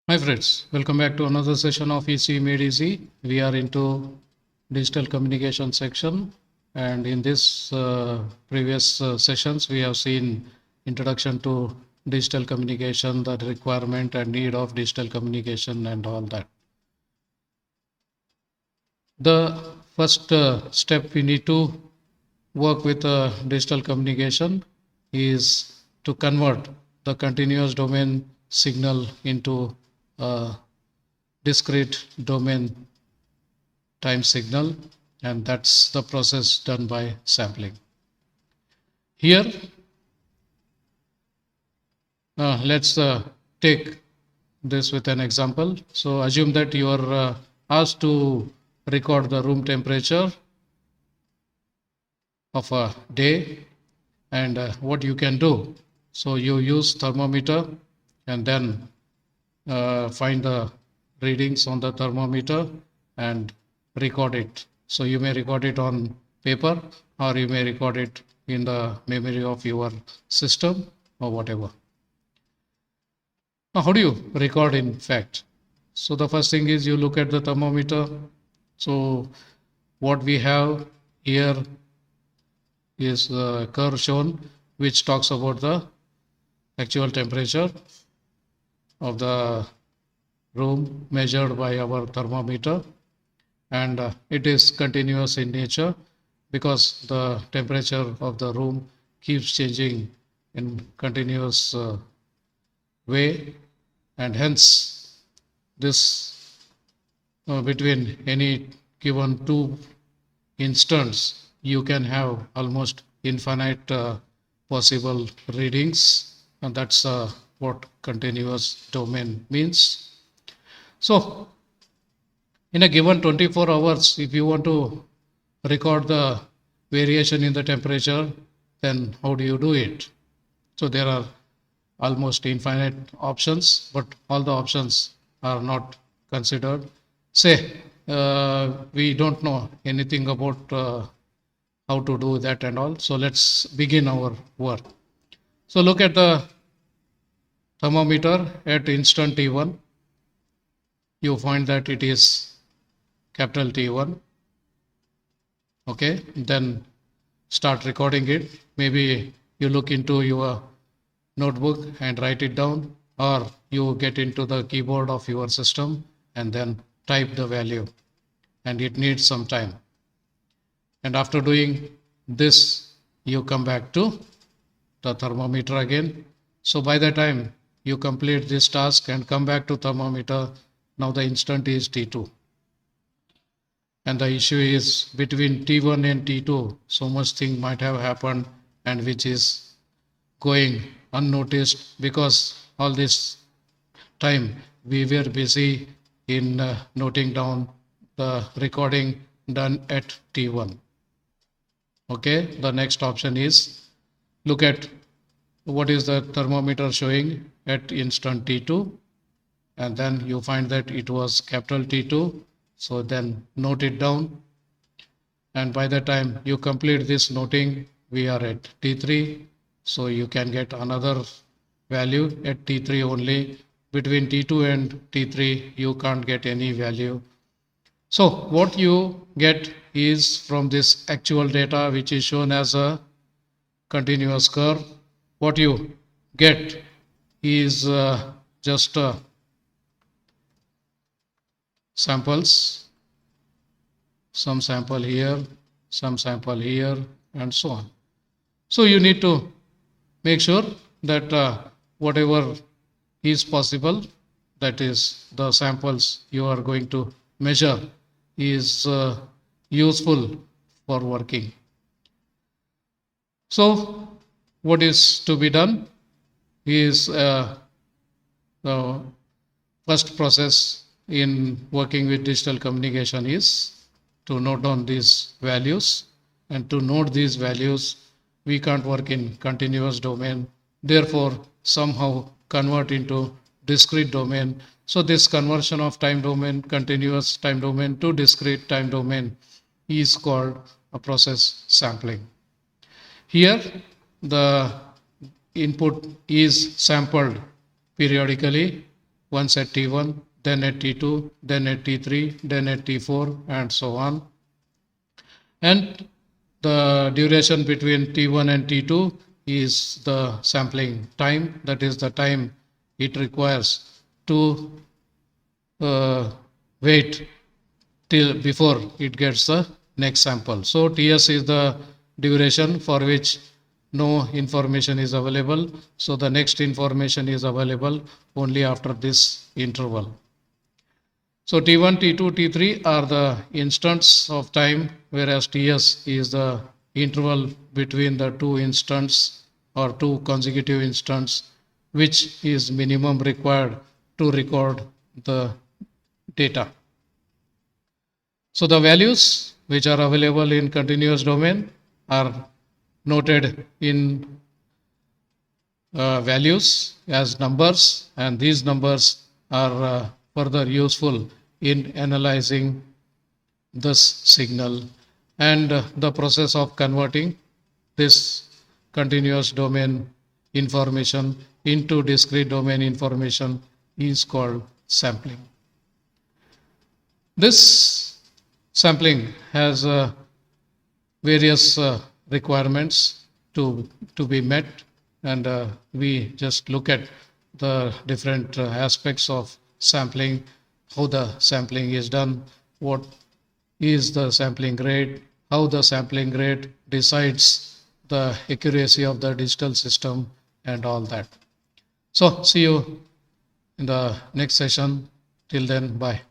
Hi friends, welcome back to another session of EC Made Easy. We are into digital communication section, and in this previous sessions we have seen introduction to digital communication, the requirement and need of digital communication and all that. The first step we need to work with digital communication is to convert the continuous domain signal into a discrete domain time signal, and that's the process done by sampling. Here, let's take this with an example. So assume that you are asked to record the room temperature of a day, and what you can do. So you use thermometer and then find the readings on the thermometer and record it. So you may record it on paper, or you may record it in the memory of your system or whatever. Now, how do you record in fact? So the first thing is you look at the thermometer. So what we have here is a curve shown which talks about the actual temperature of the room measured by our thermometer, and it is continuous in nature because the temperature of the room keeps changing in continuous way, and hence this between any given two instants you can have almost infinite possible readings, and that's what continuous domain means. So in a given 24 hours, if you want to record the variation in the temperature, then how do you do it? So there are almost infinite options, but all the options are not considered. Say we don't know anything about how to do that and all. So let's begin our work. So look at the thermometer at instant T1. You find that it is capital T1. Okay, then start recording it. Maybe you look into your notebook and write it down, or you get into the keyboard of your system and then type the value, and it needs some time. And after doing this, you come back to the thermometer again. So by the time you complete this task and come back to thermometer, now the instant is T2. And the issue is between T1 and T2, so much thing might have happened, and which is going unnoticed because all this time we were busy in noting down the recording done at T1. Okay, the next option is look at what is the thermometer showing at instant T2, and then you find that it was capital T2. So then note it down, and by the time you complete this noting, we are at T3. So you can get another value at T3 only. Between T2 and T3, you can't get any value. So what you get is from this actual data, which is shown as a continuous curve, what you get is just samples, some sample here, some sample here, and so on. So you need to make sure that whatever is possible, that is the samples you are going to measure, is useful for working. So what is to be done is the first process in working with digital communication is to note down these values, and to note these values we can't work in continuous domain, therefore somehow convert into discrete domain. So this conversion of time domain, continuous time domain to discrete time domain, is called a process sampling. Here the input is sampled periodically once at T1, then at T2, then at T3, then at T4, and so on. And the duration between T1 and T2 is the sampling time, that is the time it requires to wait till before it gets the next sample. So Ts is the duration for which no information is available. So the next information is available only after this interval. So T1, T2, T3 are the instants of time, whereas Ts is the interval between the two instants or two consecutive instants, which is minimum required to record the data. So the values which are available in continuous domain are noted in values as numbers, and these numbers are further useful in analyzing this signal, and the process of converting this continuous domain information into discrete domain information is called sampling. This sampling has various requirements to be met, and we just look at the different aspects of sampling, how the sampling is done, what is the sampling rate, how the sampling rate decides the accuracy of the digital system, and all that. So see you in the next session. Till then, bye.